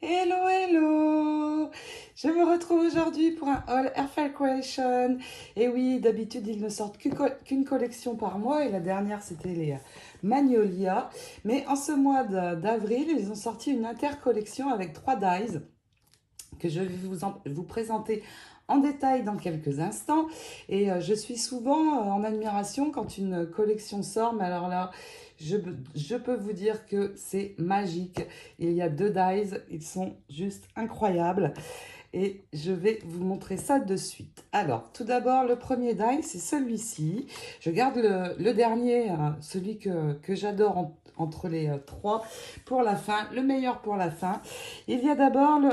Hello, hello! Je me retrouve aujourd'hui pour un haul Airfile Creation. Et oui, d'habitude, ils ne sortent qu'une collection par mois et la dernière, c'était les Magnolia. Mais en ce mois d'avril, ils ont sorti une intercollection avec 3 dies que je vais vous présenter en détail dans quelques instants. Et je suis souvent en admiration quand une collection sort, mais alors là, je peux vous dire que c'est magique. Il y a 2 dies, ils sont juste incroyables. Et je vais vous montrer ça de suite. Alors, tout d'abord, le premier die, c'est celui-ci. Je garde le dernier, celui que j'adore entre les trois, pour la fin, le meilleur pour la fin. Il y a d'abord le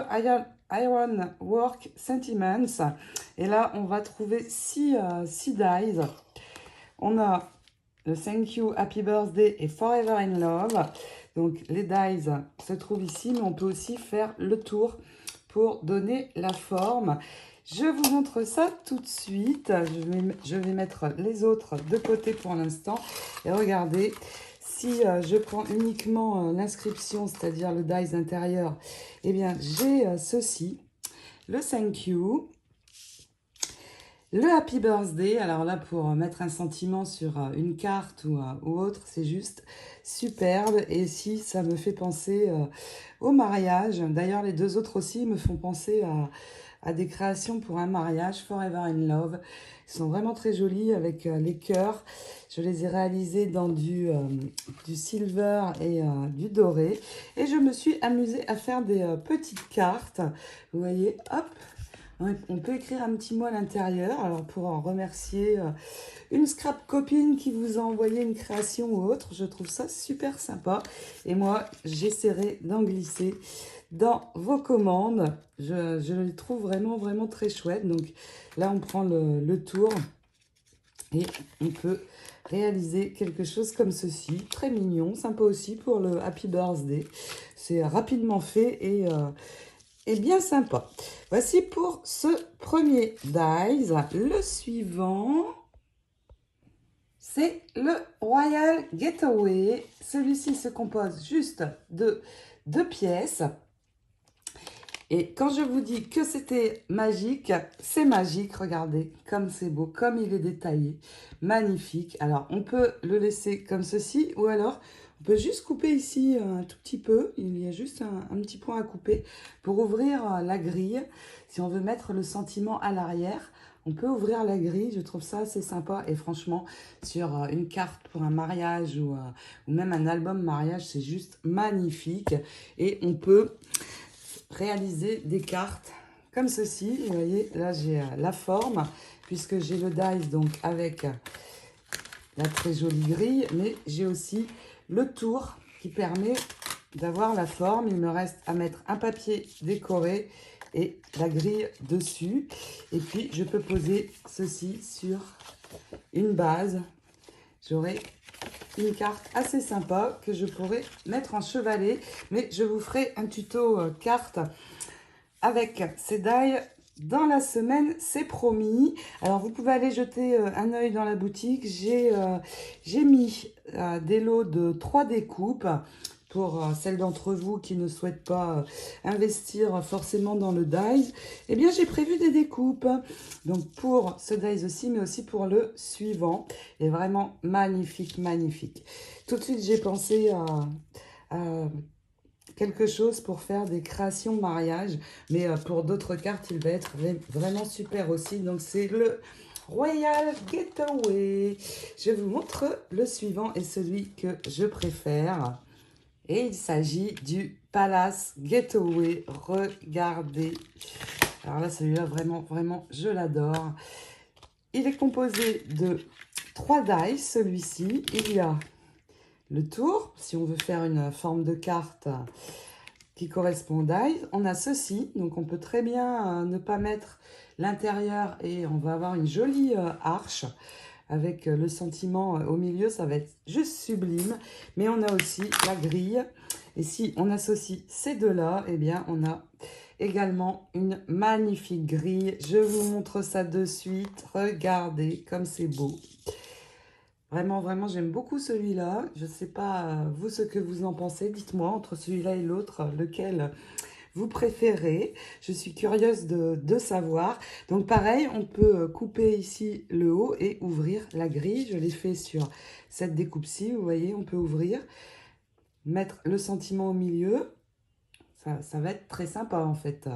Iron Work Sentiments. Et là, on va trouver 6 dies. On a le Thank You, Happy Birthday et Forever in Love. Donc, les dies se trouvent ici, mais on peut aussi faire le tour pour donner la forme. Je vous montre ça tout de suite. Je vais mettre les autres de côté pour l'instant. Et regardez, si je prends uniquement l'inscription, c'est-à-dire le dies intérieur, eh bien, j'ai ceci, le Thank You, le Happy Birthday. Alors là, pour mettre un sentiment sur une carte ou autre, c'est juste superbe. Et si ça me fait penser au mariage, d'ailleurs les deux autres aussi me font penser à des créations pour un mariage, Forever in Love. Ils sont vraiment très jolis avec les cœurs. Je les ai réalisés dans du silver et du doré. Et je me suis amusée à faire des petites cartes. Vous voyez, hop, on peut écrire un petit mot à l'intérieur. Alors pour en remercier une scrap copine qui vous a envoyé une création ou autre, je trouve ça super sympa. Et moi, j'essaierai d'en glisser dans vos commandes. Je les trouve vraiment, vraiment très chouettes. Donc là, on prend le tour et on peut réaliser quelque chose comme ceci. Très mignon, sympa aussi pour le Happy Birthday. C'est rapidement fait et bien sympa. Voici pour ce premier dies. Le suivant, c'est le Royal Getaway. Celui-ci se compose juste de 2 pièces. Et quand je vous dis que c'était magique, c'est magique. Regardez comme c'est beau, comme il est détaillé. Magnifique. Alors, on peut le laisser comme ceci ou alors on peut juste couper ici un tout petit peu. Il y a juste un petit point à couper pour ouvrir la grille. Si on veut mettre le sentiment à l'arrière, on peut ouvrir la grille. Je trouve ça assez sympa. Et franchement, sur une carte pour un mariage ou même un album mariage, c'est juste magnifique. Et on peut réaliser des cartes comme ceci. Vous voyez, là j'ai la forme, puisque j'ai le dice donc avec la très jolie grille, mais j'ai aussi le tour qui permet d'avoir la forme. Il me reste à mettre un papier décoré et la grille dessus. Et puis je peux poser ceci sur une base. J'aurai une carte assez sympa que je pourrais mettre en chevalet, mais je vous ferai un tuto carte avec ces die dans la semaine, c'est promis. Alors, vous pouvez aller jeter un œil dans la boutique. J'ai mis des lots de 3 découpes pour celles d'entre vous qui ne souhaitent pas investir forcément dans le dies. Eh bien, j'ai prévu des découpes. Donc, pour ce dies aussi, mais aussi pour le suivant. Et vraiment magnifique, magnifique. Tout de suite, j'ai pensé à quelque chose pour faire des créations mariage, mais pour d'autres cartes, il va être vraiment super aussi. Donc, c'est le Royal Getaway. Je vous montre le suivant et celui que je préfère. Et il s'agit du Palace Getaway. Regardez. Alors là, celui-là, vraiment, vraiment, je l'adore. Il est composé de 3 dice, celui-ci. Il y a le tour, si on veut faire une forme de carte qui correspond au dies. On a ceci, donc on peut très bien ne pas mettre l'intérieur et on va avoir une jolie arche avec le sentiment au milieu, ça va être juste sublime. Mais on a aussi la grille. Et si on associe ces deux-là, eh bien on a également une magnifique grille. Je vous montre ça de suite. Regardez comme c'est beau. Vraiment, vraiment, j'aime beaucoup celui-là. Je ne sais pas, vous, ce que vous en pensez. Dites-moi, entre celui-là et l'autre, lequel vous préférez. Je suis curieuse de savoir. Donc pareil, on peut couper ici le haut et ouvrir la grille. Je l'ai fait sur cette découpe-ci, vous voyez, on peut ouvrir, mettre le sentiment au milieu. Ça va être très sympa en fait.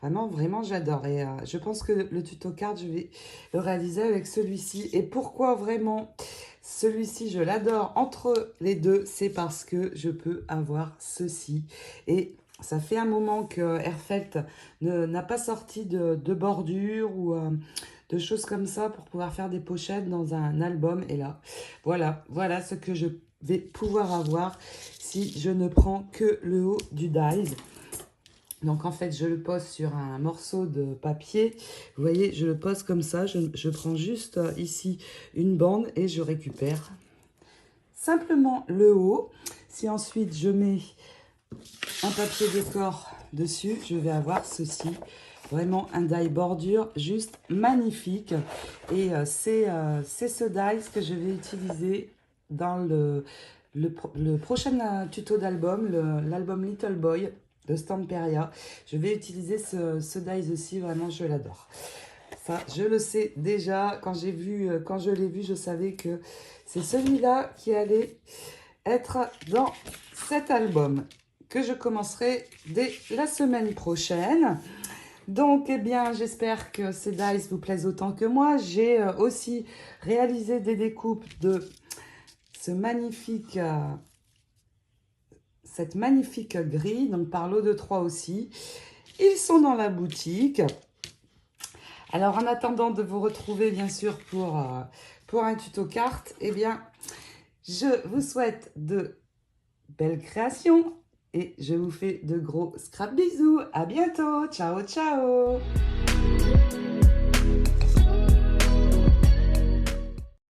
Vraiment, j'adore. Et je pense que le tuto carte, je vais le réaliser avec celui-ci. Et pourquoi vraiment celui-ci, je l'adore entre les deux, c'est parce que je peux avoir ceci. Et ça fait un moment que Airfelt n'a pas sorti de bordure ou de choses comme ça pour pouvoir faire des pochettes dans un album. Et là, voilà ce que je vais pouvoir avoir si je ne prends que le haut du dies. Donc en fait, je le pose sur un morceau de papier. Vous voyez, je le pose comme ça. Je prends juste ici une bande et je récupère simplement le haut. Si ensuite je mets un papier décor dessus, je vais avoir ceci. Vraiment un die bordure juste magnifique. Et c'est ce dies que je vais utiliser dans le prochain tuto d'album, l'album Little Boy de Stamperia. Je vais utiliser ce dies aussi, vraiment je l'adore. Ça, je le sais déjà, quand je l'ai vu, je savais que c'est celui-là qui allait être dans cet album que je commencerai dès la semaine prochaine. Donc, eh bien, j'espère que ces dies vous plaisent autant que moi. J'ai aussi réalisé des découpes de cette magnifique grille, donc par lot de 3 aussi. Ils sont dans la boutique. Alors, en attendant de vous retrouver, bien sûr, pour un tuto carte, eh bien, je vous souhaite de belles créations et je vous fais de gros scrap bisous. À bientôt. Ciao, ciao.